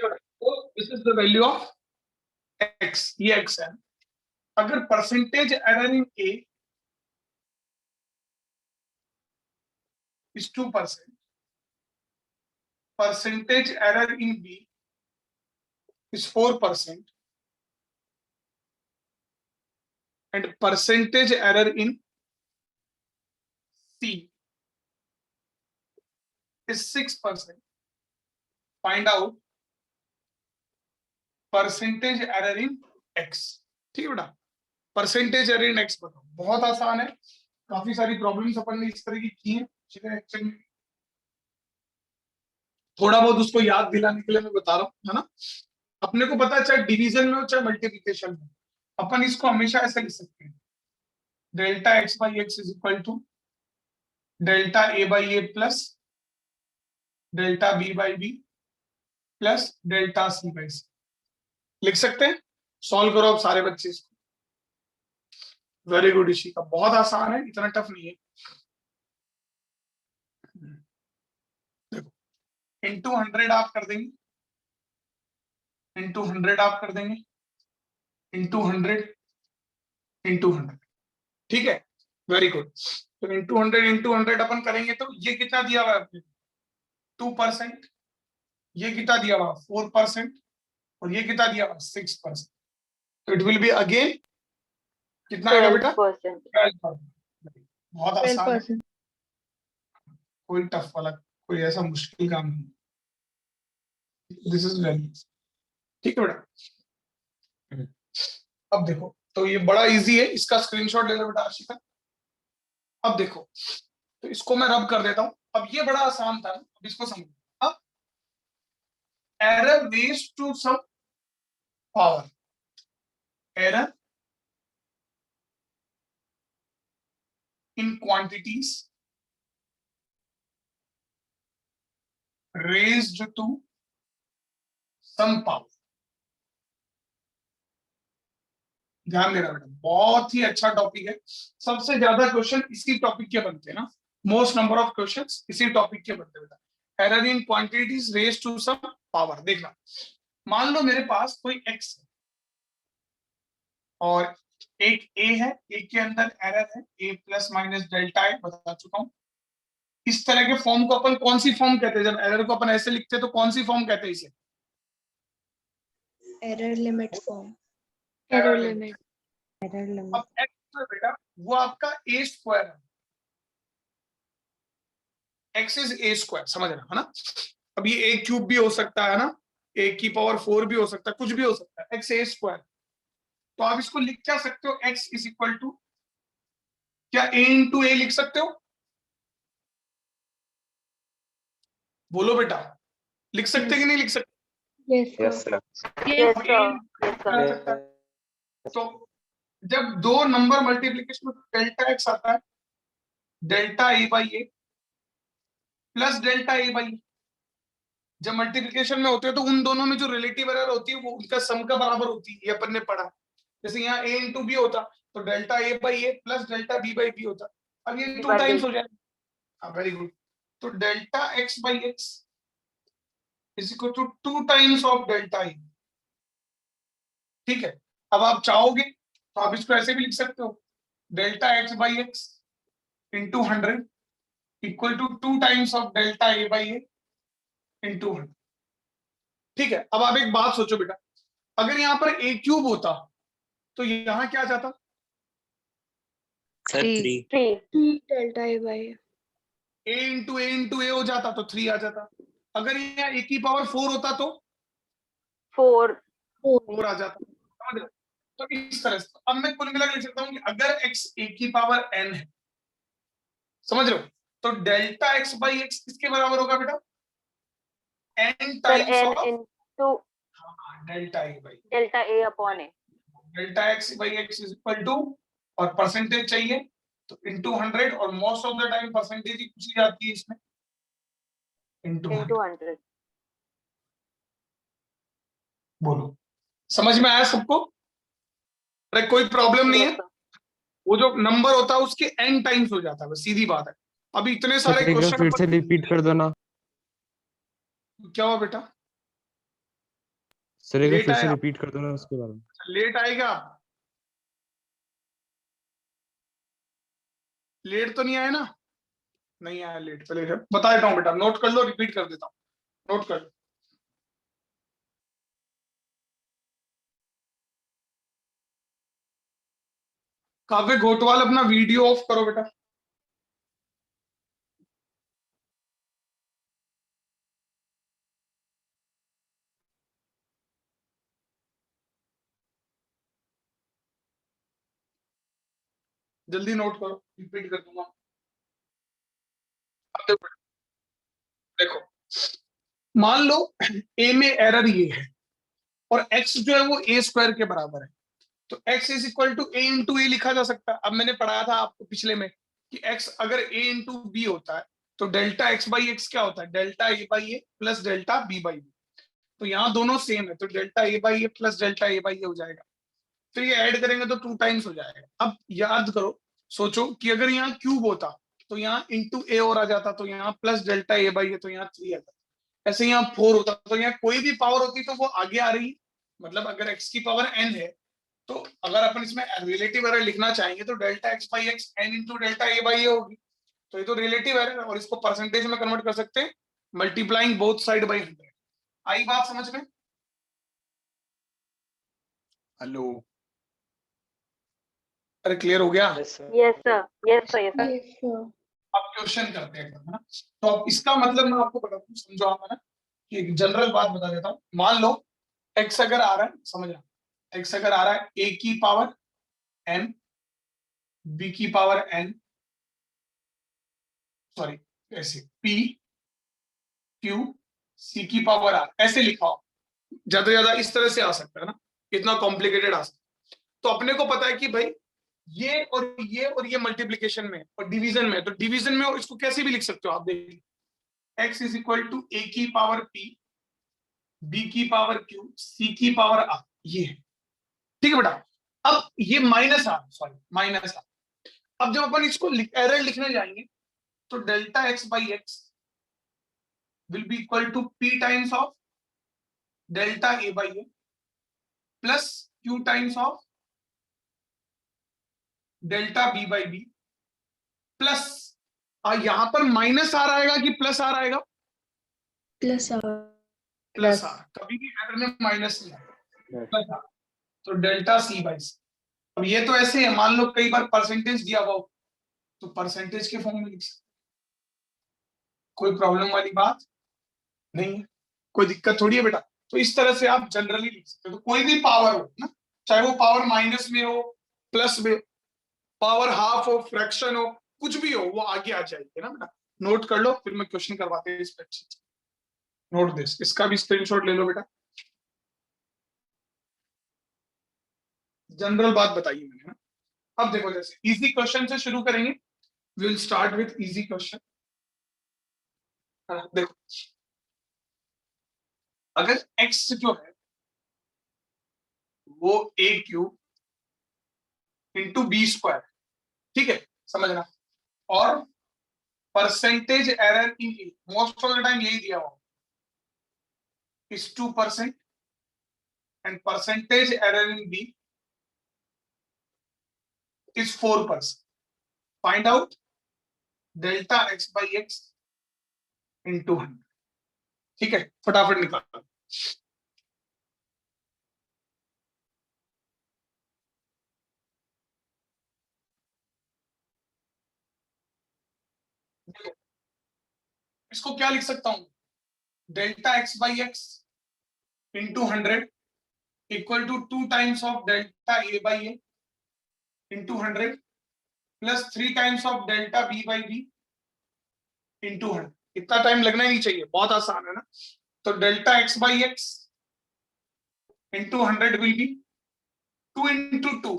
तो this is the value of x, ये x है। अगर percentage error in A is 2%, percentage error in B is 4%, and percentage error in C is 6%. Find out percentage error in X. ठीक है बेटा, percentage error इन x बताओ। बहुत आसान है, काफी सारी प्रॉब्लम्स अपन ने इस तरह की की है। थोड़ा बहुत उसको याद दिलाने के लिए मैं बता रहा हूँ, है ना। अपने को पता है चाहे डिवीजन में हो चाहे मल्टीप्लिकेशन में, अपन इसको हमेशा ऐसे लिख सकते हैं, delta X by X is equal to delta A by A plus delta B by B plus delta C by C. लिख सकते हैं। सॉल्व करो अब सारे बच्चे इसको। वेरी गुड इशिका, बहुत आसान है, इतना टफ नहीं है। देखो, इंटू 100 आप कर देंगे, इंटू 100 आप कर देंगे, इंटू 100 इंटू 100, ठीक है। Very good. तो इंटू 100 अपन करेंगे तो ये कितना दिया हुआ है आपने, 2%। ये कितना दिया हुआ 4%, और ये कितना दिया हुआ 6%। तो इट विल बी अगेन कितना आएगा बेटा, 12%। बहुत आसान है, कोई टफ वाला, कोई ऐसा मुश्किल काम नहीं। दिस इज वेरी, ठीक है बेटा। अब देखो, तो ये बड़ा इजी है, इसका स्क्रीनशॉट ले लो बेटा आशिका। अब देखो, तो इसको मैं रब कर देता हूं। अब ये बड़ा आसान था, अब इसको समझो। अब error raise to some power, error in quantities raised to some power. ध्यान देना बेटा, बहुत ही अच्छा टॉपिक है। सबसे ज्यादा क्वेश्चन इसी टॉपिक के बनते हैं ना, मोस्ट नंबर ऑफ क्वेश्चंस इसी टॉपिक के बनते हैं बेटा। Error in quantities raised to some power. देखना, मान लो मेरे पास कोई एक्स है और एक ए है, ए के अंदर एरर है ए प्लस माइनस डेल्टा है, बता चुका हूं। इस तरह के फॉर्म को अपन कौन सी फॉर्म कहते हैं, जब एरर को अपन ऐसे लिखते हैं तो कौन सी फॉर्म कहते हैं इसे, error limit form. Error limit. अब एक्स है बेटा, वो आपका ए स्क्वायर है, एक्स इज ए स्क्वायर, समझ रहे हो ना। अब ये ए क्यूब भी हो सकता है ना, ए की पावर 4 भी हो सकता है, कुछ भी हो सकता है, एक्स ए स्क्वायर। तो आप इसको लिख क्या सकते हो, एक्स इज इक्वल टू, क्या ए इंटू ए लिख सकते हो, बोलो बेटा, लिख सकते कि नहीं लिख सकते। Yes sir. तो जब दो नंबर मल्टीप्लीकेशन में डेल्टा एक्स आता है, delta A by A plus delta A by, जब मल्टीप्लिकेशन में होते हैं तो उन दोनों में जो रिलेटिव एरर होती है वो उनका सम का बराबर होती है, ये अपन ने पढ़ा। जैसे यहाँ ए इंटू बी होता तो delta A by A plus delta B by B होता। अब ये 2 टाइम्स हो जाएगा। हाँ वेरी गुड। तो delta X by X is equal to 2 times of delta A, ठीक है। अब आप चाहोगे तो आप इसको ऐसे भी लिख सकते हो, delta X by X into 100 equal to 2 times of delta A by A into 100, ठीक है। अब आप एक बात सोचो बेटा, अगर यहाँ पर ए क्यूब होता तो यहाँ क्या जाता, sir 3 delta A by A into A हो जाता तो 3 आ जाता। अगर यहाँ ए की पावर 4 होता तो 4 आ जाता, समझ रहे। तो इस तरह से अब मैं कुल मिलाकर लिख सकता हूँ कि अगर x ए की पावर n है, समझ रहे हो, तो डेल्टा एक्स बाई एक्स किसके बराबर होगा बेटा, n times of delta A by delta A upon A, delta X by X is equal to, और परसेंटेज चाहिए तो इंटू 100, और most of the time percentage ही पूछी जाती है इसमें, इंटू 100। बोलो समझ में आया सबको, अरे कोई प्रॉब्लम नहीं है। वो जो नंबर होता है उसके n टाइम्स हो जाता है, बस सीधी बात है। अभी इतने सारे क्वेश्चन फिर से रिपीट कर दो ना। क्या हुआ बेटा, सर एक बार लेट फिर से आएगा, रिपीट कर दो ना उसके बारे में। लेट आएगा, लेट तो नहीं आया ना, नहीं आया लेट, चलिए बता देता हूँ बेटा, नोट कर लो, रिपीट कर देता हूँ, नोट कर लो। काव्य घोटवाल अपना वीडियो ऑफ करो बेटा। जल्दी नोट करो, रिपीट कर दूंगा। अब देखो, मान लो ए में एरर ये है और एक्स जो है वो ए स्क्वायर के बराबर है, तो X is equal to A into A लिखा जा सकता है। अब मैंने पढ़ाया था आपको पिछले में कि एक्स अगर ए इंटू बी होता है तो डेल्टा एक्स बाई एक्स क्या होता है, delta A by A plus delta B by B. तो यहाँ दोनों सेम है, तो delta A by A plus delta A by A हो जाएगा। फिर ये ऐड करेंगे तो 2 टाइम्स हो जाएगा। अब याद करो, सोचो कि अगर यहाँ क्यूब होता तो यहाँ इंटू ए और आ जाता, तो यहाँ प्लस डेल्टा ए बाई ए, तो यहाँ 3 आ जाता। ऐसे यहाँ 4 होता तो यहाँ कोई भी पावर होती तो वो आगे आ रही, मतलब अगर एक्स की पावर एन है तो अगर अपन इसमें रिलेटिव एरर लिखना चाहेंगे तो delta X by X N into delta A by A होगी। तो ये तो रिलेटिव एरर है और इसको परसेंटेज में कन्वर्ट कर सकते हैं मल्टीप्लाइंग बोथ साइड बाई 100। आई बात समझ में? हेलो, अरे क्लियर हो गया? Yes sir. Yes sir, yes sir, yes sir. Yes, sir. अब क्वेश्चन करते हैं एकदम, है ना। तो अब इसका मतलब मैं आपको बताता हूँ, समझो आप, है ना, कि एक जनरल बात बता देता हूँ। मान लो एक्स अगर आ रहा है, समझना, एक्स अगर आ रहा है ए की पावर एन, बी की पावर एन, सॉरी ऐसे पी क्यू सी की पावर आर, ऐसे लिखा हो, ज्यादा से ज्यादा इस तरह से आ सकता है ना, इतना कॉम्प्लिकेटेड आ सकता है। तो अपने को पता है कि भाई ये और ये और ये मल्टीप्लीकेशन में और डिवीजन में, तो डिवीजन में और इसको कैसे भी लिख सकते हो आप, देखिए x is equal to A की पावर p, b की पावर q, c की पावर r, ये है, ठीक है बेटा। अब ये minus R, sorry minus R, अब जब अपन इसको एरर लिखने जाएंगे तो delta x by X will be equal to p times of delta a by A plus q times of delta b by B plus, यहां पर माइनस आर आएगा कि प्लस आर आएगा? Plus R. प्लस आर, कभी भी error में minus नहीं आएगा, प्लस आर, तो डेल्टा सी बाई सी। अब ये तो ऐसे है, मान लो कई बार परसेंटेज दिया हुआ हो तो परसेंटेज के फॉर्म में लिख सकते, कोई प्रॉब्लम वाली बात नहीं है, कोई दिक्कत थोड़ी है बेटा। तो इस तरह से आप जनरली लिख सकते हो, तो कोई भी पावर हो ना, चाहे वो पावर माइनस में हो, प्लस में, पावर हाफ हो, फ्रैक्शन हो, कुछ भी हो, वो आगे आ जाएगी ना बेटा। नोट कर लो, फिर मैं क्वेश्चन करवाते हैं इस पे अच्छे से। नोट दिस, इसका भी स्क्रीनशॉट ले लो बेटा। जनरल बात बताइए मैंने ना। अब देखो, जैसे इजी क्वेश्चन से शुरू करेंगे, we will start with easy question. देखो, अगर x जो है वो a cube into B square, ठीक है, समझना, और percentage error in A, most of the time यही दिया हुआ is 2% and percentage error in B is 4%। Find out delta X by X into 100, ठीक है, फटाफट निकालो। इसको क्या लिख सकता हूं, delta X by X into 100 equal to 2 times of delta A by A into 100 plus 3 times of delta B by B into 100। इतना टाइम लगना ही नहीं चाहिए, बहुत आसान है ना। तो delta X by X into 100 will be 2 into 2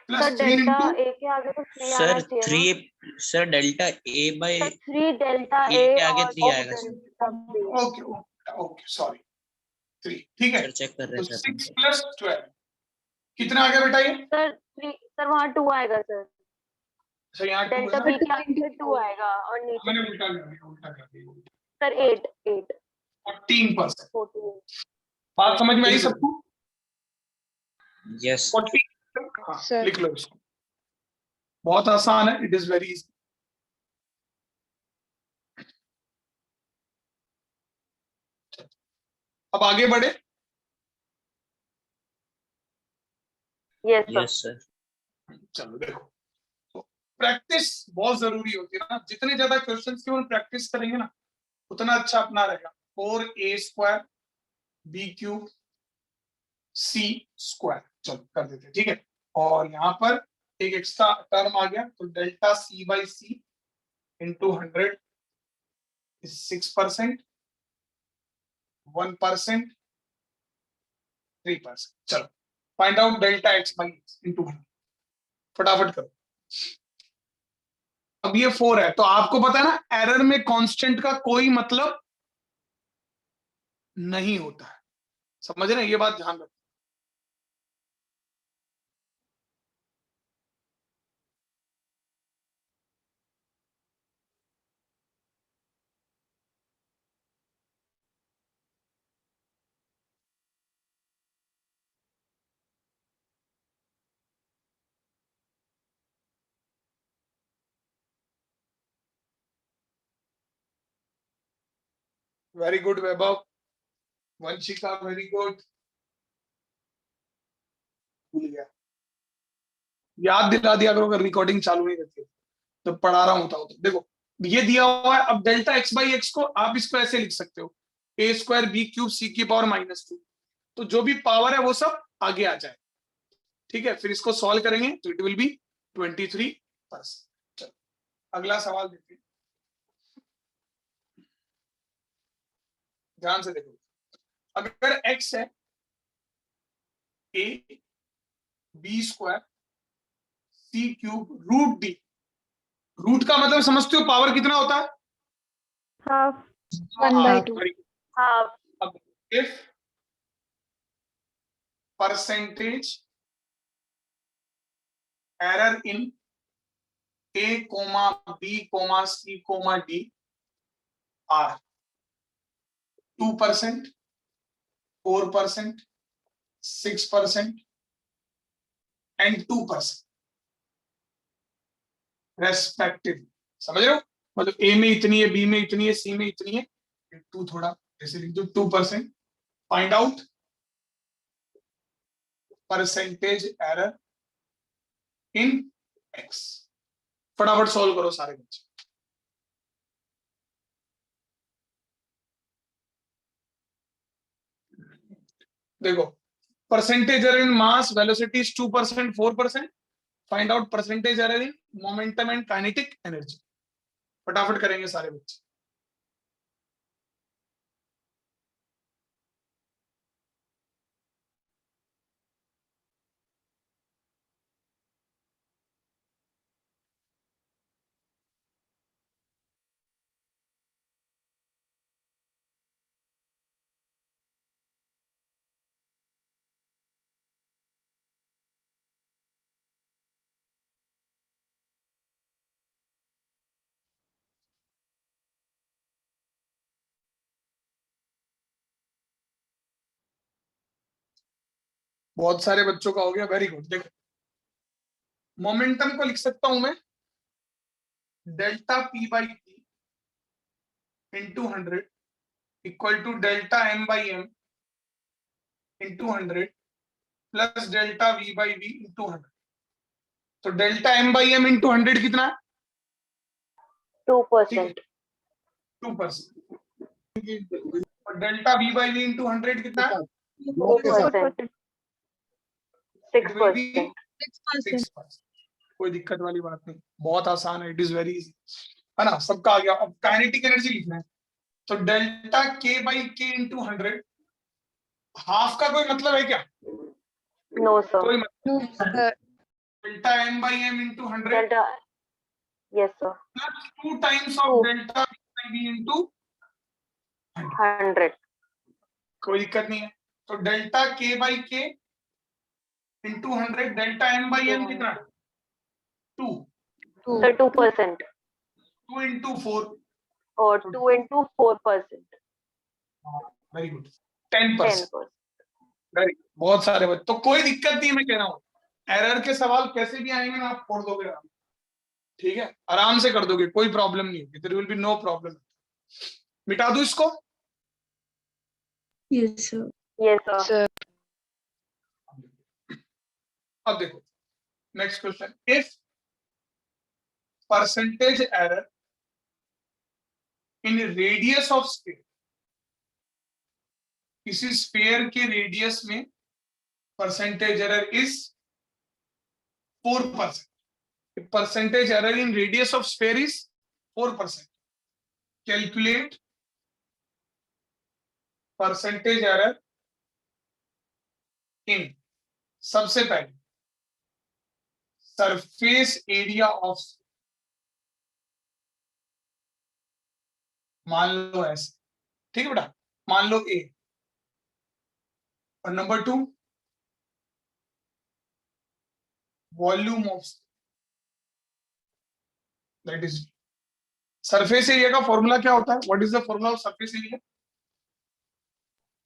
plus sir 3 delta into, A के आगे तो 3 आना सर चाहिए ना। 3, sir delta A by sir 3 delta A A के आगे और 3 आएगा sir. Delta B. Okay okay sorry 3, ठीक है। सर चेक कर रहे तो हैं सर। 6 प्लस 12 कितना आ गया बेटा ये? सर 3, सर वहाँ 2 आएगा सर, अच्छा यहाँ 2 डेल्टा है बी ना, के आगे 2 आएगा और नीचे मैंने उल्टा कर दिया, उल्टा कर दिया। सर 8 14%, 14। बात समझ में आई सबको? yes 40, हाँ, Sir. लिख लो इसको, बहुत आसान है, इट इज वेरी इजी। अब आगे बढ़े। Yes sir. yes sir चलो देखो, तो प्रैक्टिस बहुत जरूरी होती है ना, जितने ज्यादा क्वेश्चंस की हम प्रैक्टिस करेंगे ना उतना अच्छा अपना रहेगा। 4a² b³ c², चलो कर देते हैं, ठीक है। और यहाँ पर एक एक्स्ट्रा टर्म आ गया, तो डेल्टा c/c इंटू 100 इज 6%, 1%, 3%। चलो find out delta x/x into 100, फटाफट करो। अब ये 4 है, तो आपको पता है ना एरर में कांस्टेंट का कोई मतलब नहीं होता है, समझ रहे हैं, ये बात ध्यान रखो। वेरी गुड वैभव, वंशिका वेरी गुड। भूल गया, याद दिला दिया करो अगर रिकॉर्डिंग चालू नहीं रहती है, तो पढ़ा रहा होता हो तो। देखो ये दिया हुआ है, अब डेल्टा x/x को आप इसको ऐसे लिख सकते हो, a² b³ c⁻²। तो जो भी पावर है वो सब आगे आ जाए, ठीक है। फिर इसको सॉल्व करेंगे तो इट विल बी 23%। अगला सवाल देखते हैं, ध्यान से देखो। अगर x है a b² c³ √d, root का मतलब समझते हो पावर कितना होता है? हाफ 1/2. हाफ अब if percentage error in a, b, c, d are 2%, 4%, 6% and 2% respective, समझ रहे हो? मतलब ए में इतनी है, बी में इतनी है, सी में इतनी है, 2 थोड़ा ऐसे लिख दो, 2%। फाइंड आउट परसेंटेज एरर इन एक्स। फटाफट सॉल्व करो सारे बच्चे। देखो percentage error in mass velocity is 2%, 4%। Find out percentage error in momentum and kinetic energy. फटाफट करेंगे सारे बच्चे। बहुत सारे बच्चों का हो गया, वेरी गुड। देखो मोमेंटम को लिख सकता हूं मैं delta p/p into 100 equal to delta m/m into 100 plus delta v/v into 100। तो डेल्टा m/m इंटू 100 कितना है? 2%. 2%। और डेल्टा v/v इंटू 100 कितना है? 4%. It will be 6%. 6%। कोई दिक्कत वाली बात नहीं, बहुत आसान है, इट इज वेरी इजी, है ना, सबका आ गया। अब काइनेटिक एनर्जी लिखना है, तो डेल्टा k/k इंटू 100, हाफ का कोई मतलब है क्या? No sir. कोई मतलब। No, sir. Delta m/m into 100 Delta. Yes sir. Plus 2 times of 2. Delta v/v into 100. कोई दिक्कत नहीं है। तो delta k/k into 100, delta m/m कितना? 2। 2. Sir 2%. 2 into 4, Or 2 into 4%. Very good, 10%। 10%. बहुत सारे बच्चे, तो कोई दिक्कत नहीं, मैं कह रहा हूँ एरर के सवाल कैसे भी आएंगे ना, आप फोड़ दोगे आराम, ठीक है, आराम से कर दोगे, कोई प्रॉब्लम नहीं होगी, there will be no problem. मिटा दूं इसको? Yes, sir. Yes, sir. Sir. अब देखो next question, if percentage error in radius of sphere, किसी स्फीयर के रेडियस में percentage error is 4%, percentage error in radius of sphere is 4%. Calculate percentage error in, सबसे पहले सरफेस एरिया ऑफ, मान लो ऐसे, ठीक है बेटा, मान लो ए, और number 2 volume of, that is surface area का फॉर्मूला क्या होता है? What is the formula of surface area?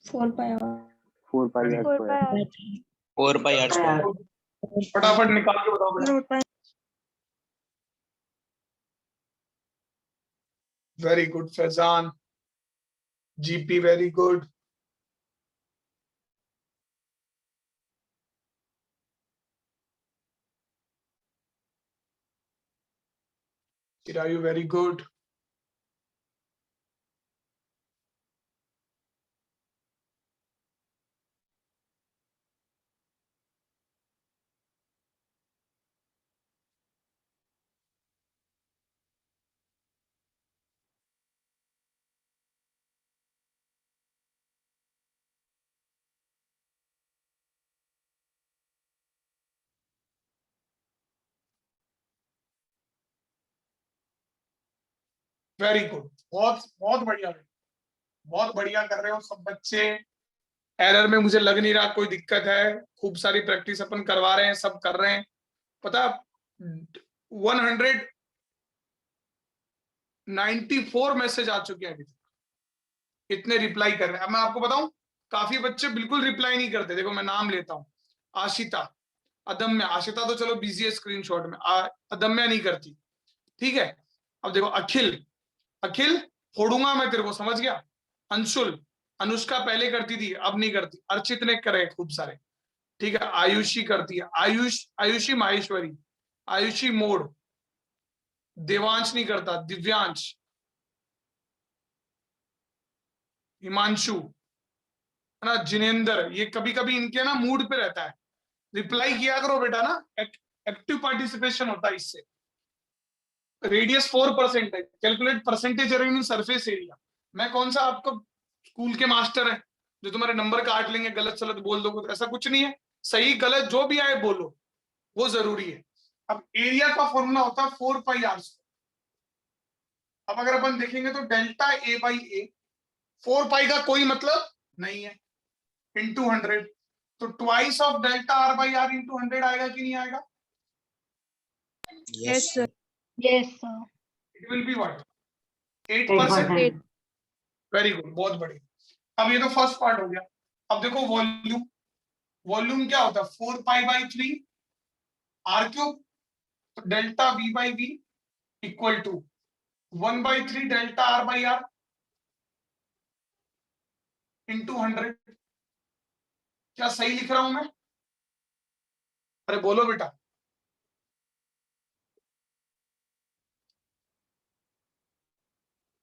4 pi r. 4 pi r 4 square. pi r. 4 pi r square. फटाफट निकाल के बताओ बेटा। Very good Faizan, GP very good. Chirayu very good. Very good, बहुत बहुत बढ़िया, बहुत बढ़िया कर रहे हो सब बच्चे। एरर में मुझे लग नहीं रहा कोई दिक्कत है, खूब सारी प्रैक्टिस अपन करवा रहे हैं, सब कर रहे हैं। पता 194 मैसेज आ चुके हैं अभी तक, इतने रिप्लाई कर रहे हैं। अब मैं आपको बताऊं, काफी बच्चे बिल्कुल रिप्लाई नहीं करते। देखो मैं नाम लेता हूं, आशिता, अदम्या, आशिता तो चलो बिजी है स्क्रीनशॉट में, अदम्या नहीं करती, ठीक है। अब देखो अखिल, अखिल फोड़ूंगा मैं तेरे को, समझ गया। अंशुल, अनुष्का पहले करती थी अब नहीं करती। अर्चित ने करे खूब सारे, ठीक है। आयुषी करती है, आयुषी माहेश्वरी, आयुषी मोड़, देवांश नहीं करता, दिव्यांश, हिमांशु, है ना, जिनेंद्र, ये कभी कभी इनके ना मूड पे रहता है। रिप्लाई किया करो बेटा ना, एक्टिव पार्टिसिपेशन होता है इससे। रेडियस 4% है, calculate percentage error in surface area. मैं कौन सा आपको स्कूल के मास्टर है जो तुम्हारे नंबर काट लेंगे, गलत सलत बोल दोगे? तो ऐसा कुछ नहीं है, सही गलत जो भी आए बोलो, वो जरूरी है। अब एरिया का फॉर्मूला होता है 4 पाई आर स्क्वायर। अब अगर अपन देखेंगे तो डेल्टा ए बाई ए, 4 पाई का कोई मतलब नहीं है, इंटू 100, तो twice of delta R by R into 100 आएगा कि नहीं आएगा? Yes, sir. Yes, sir. It will be what, 8%। Very good, बहुत बढ़िया। अब ये तो फर्स्ट पार्ट हो गया। अब देखो वॉल्यूम, वॉल्यूम क्या होता है? 4 पाई बाई 3 आर क्यूब, तो delta V by V equal to 1/3 delta R by R into 100। क्या सही लिख रहा हूं मैं? अरे बोलो बेटा।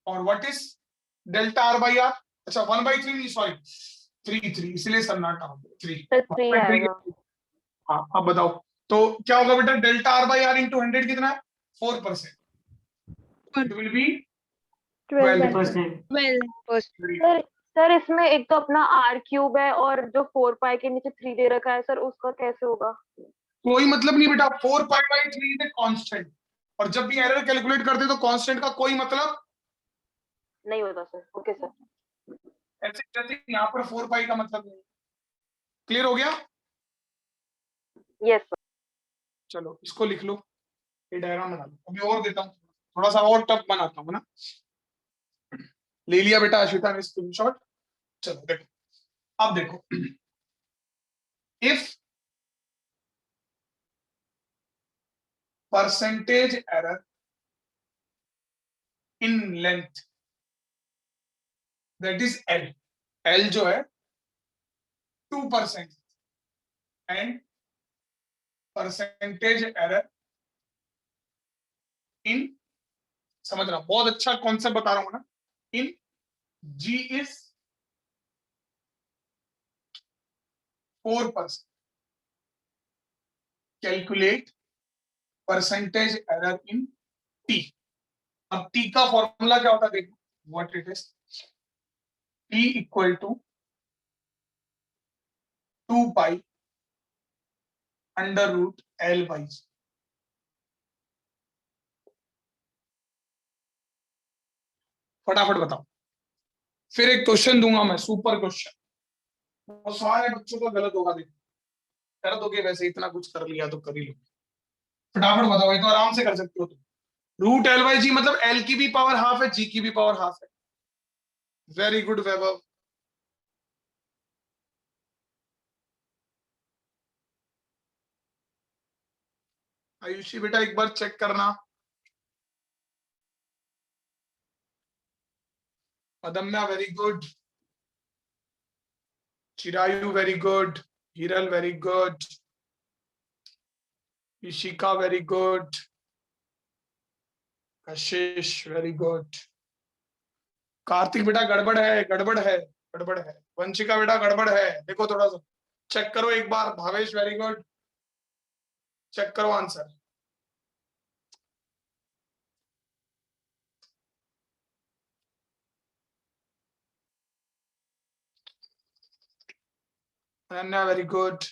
और what is delta R by R? अच्छा 1/3 नहीं, सॉरी 3 इसलिए सन्नाटा हो गया, 3। तो 3 आएगा। हाँ अब बताओ, तो क्या होगा बेटा? Delta R by R into 100 कितना है? 4%, इट विल बी 12%। 12%. सर इसमें एक तो अपना आर क्यूब है और जो 4 पाई के नीचे 3 दे रखा है सर, उसका कैसे होगा? कोई मतलब नहीं बेटा, 4 pi by 3 is a constant, और जब भी एरर कैलकुलेट करते तो कांस्टेंट का कोई मतलब नहीं होता सर। Okay sir. ऐसे जैसे यहाँ पर 4 पाई का मतलब नहीं। क्लियर हो गया? Yes sir. चलो इसको लिख लो, ये डायग्राम बना लो। अभी और देता हूँ, थोड़ा सा और टफ बनाता हूँ ना। ले लिया बेटा आशिता ने स्क्रीनशॉट? चलो देखो, अब देखो if percentage error in length, that is L, L जो है 2% and percentage error in, समझ रहा, बहुत अच्छा कॉन्सेप्ट बता रहा हूं ना, in G is 4%, calculate percentage error in T. अब T का फॉर्मूला क्या होता है देखो, what it is, T equal to 2 pi under root L by G। फटाफट बताओ, फिर एक क्वेश्चन दूंगा मैं, सुपर क्वेश्चन, वो सारे बच्चों का गलत होगा, देखो कर दोगे वैसे, इतना कुछ कर लिया तो कर ही लो। फटाफट बताओ, ये तो आराम से कर सकते हो तुम। रूट L बाई G मतलब L की भी पावर हाफ है, G की भी पावर हाफ है। Very good Vaibhav. आयुषी बेटा एक बार चेक करना। Adamya very good, Chirayu very good, Hiral very good, Ishika very good, Kashish very good, Kartik बेटा गड़बड़ है, गड़बड़ है, गड़बड़ है, वंशिका बेटा गड़बड़ है, देखो थोड़ा सा चेक करो एक बार, भावेश वेरी गुड, चेक करो आंसर। अनन्या वेरी गुड,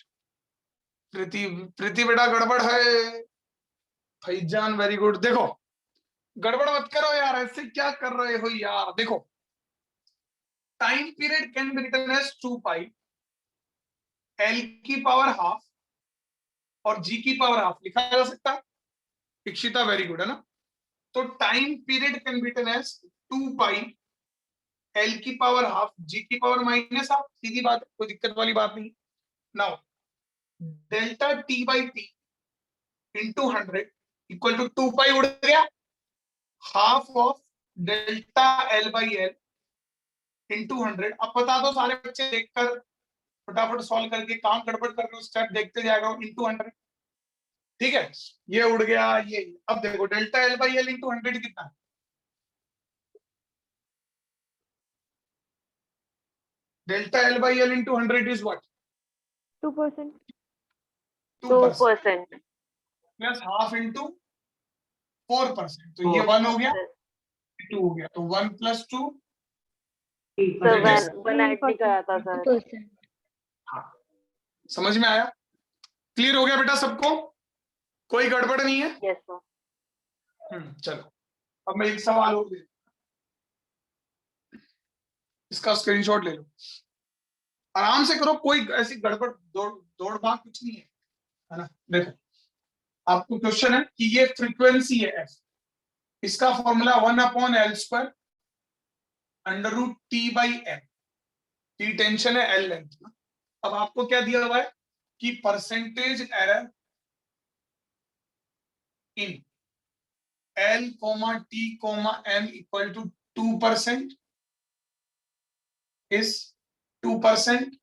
प्रीति, प्रीति बेटा गड़बड़ है, फैजान वेरी गुड। देखो गड़बड़ मत करो यार, ऐसे क्या कर रहे हो यार। देखो time period can be written as 2 pi L की पावर हाफ और G की पावर हाफ लिखा जा सकता है। इक्षिता वेरी गुड है ना। तो time period can be written as 2 pi L की पावर हाफ G की पावर माइनस हाफ, सीधी बात है, कोई दिक्कत वाली बात नहीं। Now delta T by T into 100 equal to 2 pi उड़ गया, half of delta L by L into 100। अब बता दो सारे बच्चे देखकर, फटाफट सॉल्व करके, काम गड़बड़ कर रहे हो स्टेप देखते जाएगा, इंटू 100। ठीक है, ये उड़ गया ये। अब देखो delta L by L into 100 कितना है, delta L by L into 100 is what, 2%. 2%. Plus half into 4%, तो ये 1 हो गया, 2 हो गया, तो 1 प्लस 2 सर वन ऐड नहीं कराया था सर। 2%. हाँ, समझ में आया, क्लियर हो गया बेटा सबको, कोई गड़बड़ नहीं है। Yes sir. चलो अब मैं एक सवाल और दे, इसका स्क्रीनशॉट ले लो, आराम से करो, कोई ऐसी गड़बड़ दौड़ भाग कुछ नहीं है ना। देखो आपको क्वेश्चन है कि ये फ्रीक्वेंसी है एफ, इसका formula 1/L² under root T by M, T tension है, एल लेंथ ना। अब आपको क्या दिया हुआ है कि percentage error in L, T, M equal to 2% is 2%,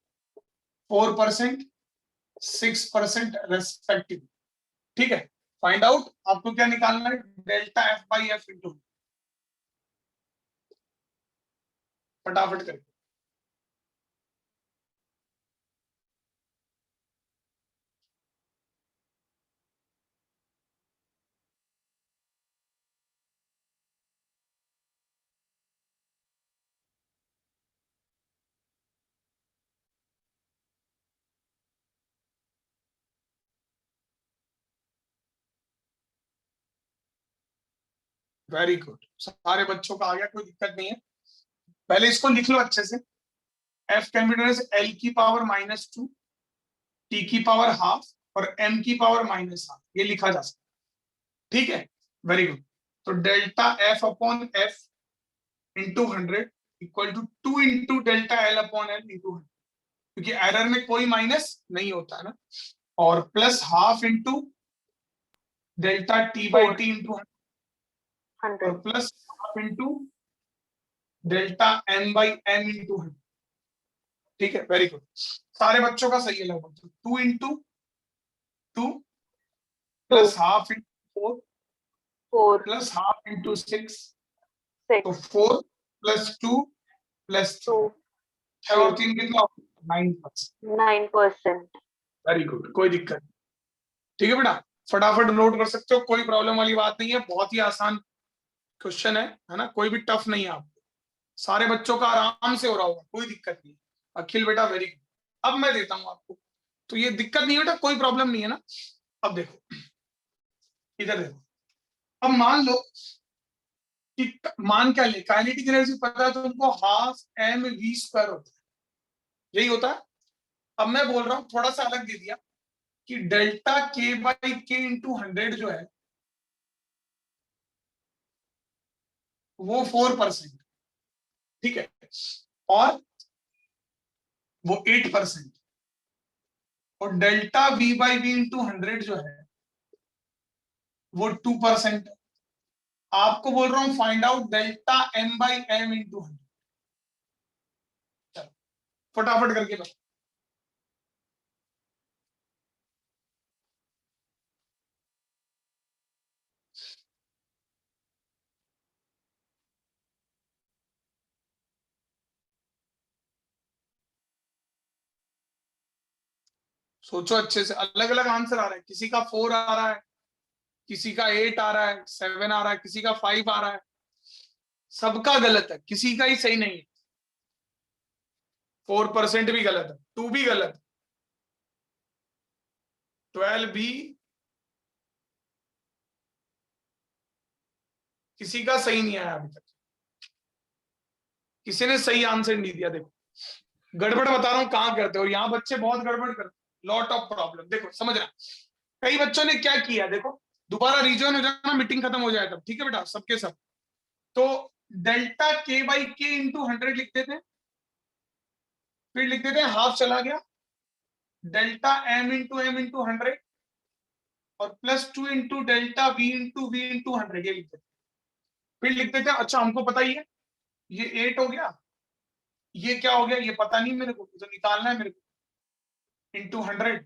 4%, 6% respective. ठीक है, फाइंड आउट, आपको क्या निकालना है, delta F by F into, फटाफट करें। वेरी गुड, सारे बच्चों का आ गया, कोई दिक्कत नहीं है। पहले इसको लिख लो अच्छे से, F can be written as L की पावर -2, टी की पावर हाफ और एम की पावर -हाफ, ये लिखा जा सकता है। ठीक है, वेरी गुड। तो delta F upon F into 100 equal to 2 into delta L upon L into 100। क्योंकि एरर में कोई माइनस नहीं होता है ना, और plus half into delta T by 4 T into 100 और plus half into delta M by M into 100। ठीक है, वेरी गुड, सारे बच्चों का सही है लगभग। 2 into 2 plus half into 4 4 plus half into 6, 6 तो 4 प्लस 2 प्लस 3, 2 6 और 3 कितना, 9%। 9%। वेरी गुड, कोई दिक्कत नहीं। ठीक है बेटा, फटाफट नोट कर सकते हो, कोई प्रॉब्लम वाली बात नहीं है, बहुत ही आसान क्वेश्चन है ना, कोई भी टफ नहीं है आपको, सारे बच्चों का आराम से हो रहा होगा, कोई दिक्कत नहीं। अखिल बेटा वेरी गुड, अब मैं देता हूं आपको, तो ये दिक्कत नहीं है बेटा, कोई प्रॉब्लम नहीं है ना। अब देखो इधर देखो, अब मान लो कि मान क्या ले, काइनेटिक एनर्जी पता है तुमको, हाफ एम वी स्क्वायर होता है, यही होता है। अब मैं बोल रहा हूं थोड़ा सा अलग दे दिया कि डेल्टा के बाई के इंटू 100 जो है वो 4%, ठीक है, और वो 8%, और delta V by V into 100 जो है वो 2%। आपको बोल रहा हूं find out delta M by M into 100। चलो फटाफट करके बता। सोचो अच्छे से, अलग अलग आंसर आ रहा है, किसी का 4 आ रहा है, किसी का 8 आ रहा है, 7 आ रहा है, किसी का 5 आ रहा है, सबका गलत है, किसी का ही सही नहीं है। 4% भी गलत है, 2 भी गलत है, 12 भी किसी का सही नहीं आया अभी तक, किसी ने सही आंसर नहीं दिया। देखो गड़बड़ बता रहा हूं कहां करते हो, यहाँ बच्चे बहुत गड़बड़ करते, लॉट ऑफ प्रॉब्लम। देखो समझ रहा, कई बच्चों ने क्या किया, देखो दोबारा रीजन हो जाना, मीटिंग खत्म हो जाए तब, ठीक है बेटा सबके सब। तो डेल्टा के बाई के इंटू 100 लिखते थे, फिर लिखते थे हाफ चला गया डेल्टा एम इंटू 100 और plus 2 into delta we into 100, ये लिखते थे। फिर लिखते थे अच्छा हमको पता ही है, ये 8 हो गया, ये क्या हो गया ये पता नहीं मेरे को, तो निकालना है मेरे को, इंटू 100